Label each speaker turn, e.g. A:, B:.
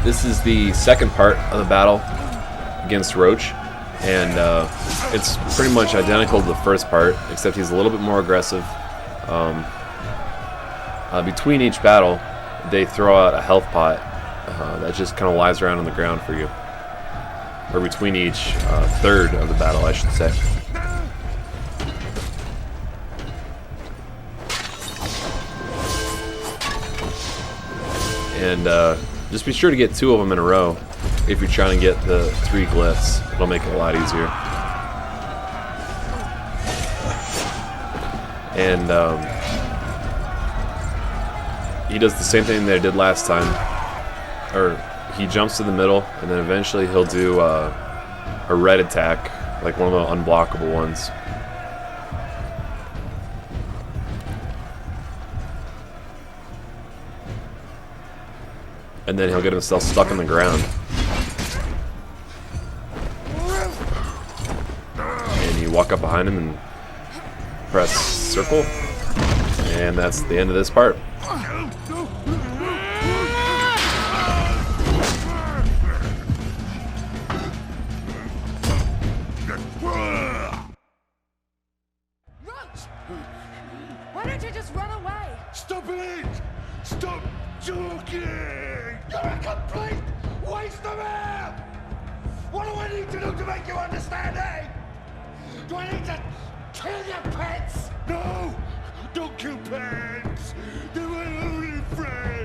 A: This is the second part of the battle against Roach, and it's pretty much identical to the first part, except he's a little bit more aggressive. Between each battle, they throw out a health pot that just kind of lies around on the ground for you. Or between each third of the battle, I should say. And just be sure to get 2 of them in a row if you're trying to get the 3 glyphs. It'll make it a lot easier. And he does the same thing that I did last time. Or he jumps to the middle, and then eventually he'll do a red attack, like one of the unblockable ones. And then he'll get himself stuck on the ground. And you walk up behind him and press circle. And that's the end of this part.
B: Why don't you just run away?
C: Stop it! Stop talking! You're a complete waste of air! What do I need to do to make you understand, eh? Do I need to kill your pets? No! Don't kill pets! They're my only friends!